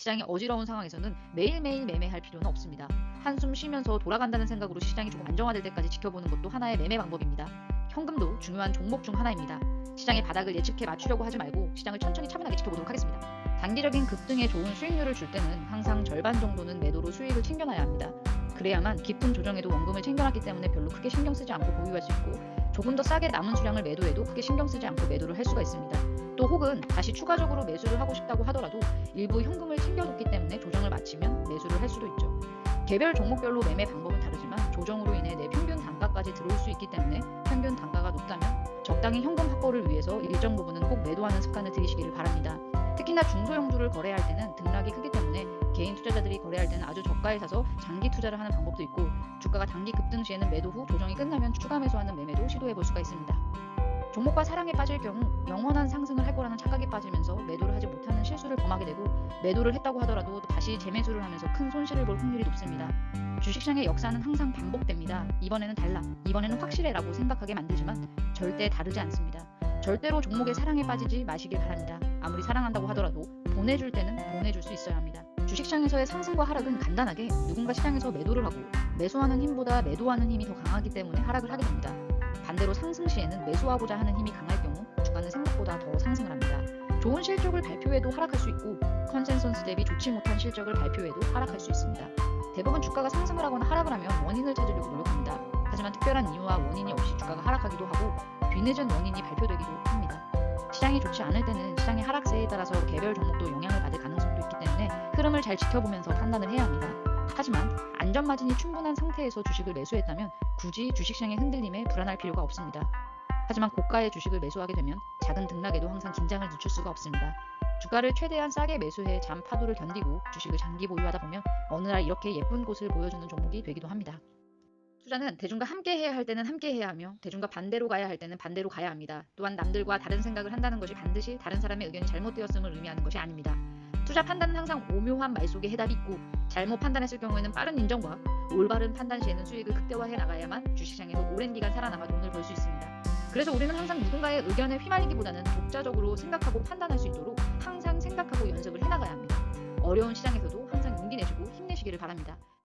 시장이 어지러운 상황에서는 매일매일 매매할 필요는 없습니다. 한숨 쉬면서 돌아간다는 생각으로 시장이 조금 안정화될 때까지 지켜보는 것도 하나의 매매 방법입니다. 현금도 중요한 종목 중 하나입니다. 시장의 바닥을 예측해 맞추려고 하지 말고 시장을 천천히 차분하게 지켜보도록 하겠습니다. 단기적인 급등에 좋은 수익률을 줄 때는 항상 절반 정도는 매도로 수익을 챙겨놔야 합니다. 그래야만 깊은 조정에도 원금을 챙겨놨기 때문에 별로 크게 신경 쓰지 않고 보유할 수 있고, 조금 더 싸게 남은 수량을 매도해도 크게 신경 쓰지 않고 매도를 할 수가 있습니다. 또 혹은 다시 추가적으로 매수를 하고 싶다고 하더라도 일부 현금을 챙겨뒀기 때문에 조정을 마치면 매수를 할 수도 있죠. 개별 종목별로 매매 방법은 다르지만 조정으로 인해 내 평균 단가까지 들어올 수 있기 때문에 평균 단가가 높다면 적당히 현금 확보를 위해서 일정 부분은 꼭 매도하는 습관을 들이시기를 바랍니다. 특히나 중소형주를 거래할 때는 등락이 크기 때문에 개인 투자자들이 거래할 때는 아주 저가에 사서 장기 투자를 하는 방법도 있고, 주가가 단기 급등 시에는 매도 후 조정이 끝나면 추가 매수하는 매매도 시도해 볼 수가 있습니다. 종목과 사랑에 빠질 경우 영원한 상승을 할 거라는 착각에 빠지면서 매도를 하지 못하는 실수를 범하게 되고, 매도를 했다고 하더라도 다시 재매수를 하면서 큰 손실을 볼 확률이 높습니다. 주식시장의 역사는 항상 반복됩니다. 이번에는 달라, 이번에는 확실해 라고 생각하게 만들지만 절대 다르지 않습니다. 절대로 종목의 사랑에 빠지지 마시길 바랍니다. 아무리 사랑한다고 하더라도 보내줄 때는 보내줄 수 있어야 합니다. 주식시장에서의 상승과 하락은 간단하게 누군가 시장에서 매도를 하고 매수하는 힘보다 매도하는 힘이 더 강하기 때문에 하락을 하게 됩니다. 반대로 상승 시에는 매수하고자 하는 힘이 강할 경우 주가는 생각보다 더 상승을 합니다. 좋은 실적을 발표해도 하락할 수 있고, 컨센서스 대비 좋지 못한 실적을 발표해도 하락할 수 있습니다. 대부분 주가가 상승을 하거나 하락을 하면 원인을 찾으려고 노력합니다. 하지만 특별한 이유와 원인이 없이 주가가 하락하기도 하고 뒤늦은 원인이 발표되기도 합니다. 시장이 좋지 않을 때는 시장의 하락세에 따라서 개별 종목도 영향을 받을 가능성도 있기 때문에 흐름을 잘 지켜보면서 판단을 해야 합니다. 하지만 안전 마진이 충분한 상태에서 주식을 매수했다면 굳이 주식시장의 흔들림에 불안할 필요가 없습니다. 하지만 고가의 주식을 매수하게 되면 작은 등락에도 항상 긴장을 늦출 수가 없습니다. 주가를 최대한 싸게 매수해 잠 파도를 견디고 주식을 장기 보유하다 보면 어느 날 이렇게 예쁜 곳을 보여주는 종목이 되기도 합니다. 투자는 대중과 함께 해야 할 때는 함께 해야 하며 대중과 반대로 가야 할 때는 반대로 가야 합니다. 또한 남들과 다른 생각을 한다는 것이 반드시 다른 사람의 의견이 잘못되었음을 의미하는 것이 아닙니다. 투자 판단은 항상 오묘한 말 속에 해답이 있고, 잘못 판단했을 경우에는 빠른 인정과 올바른 판단 시에는 수익을 극대화해 나가야만 주식시장에서 오랜 기간 살아남아 돈을 벌 수 있습니다. 그래서 우리는 항상 누군가의 의견에 휘말리기보다는 독자적으로 생각하고 판단할 수 있도록 항상 생각하고 연습을 해나가야 합니다. 어려운 시장에서도 항상 용기 내시고 힘내시기를 바랍니다.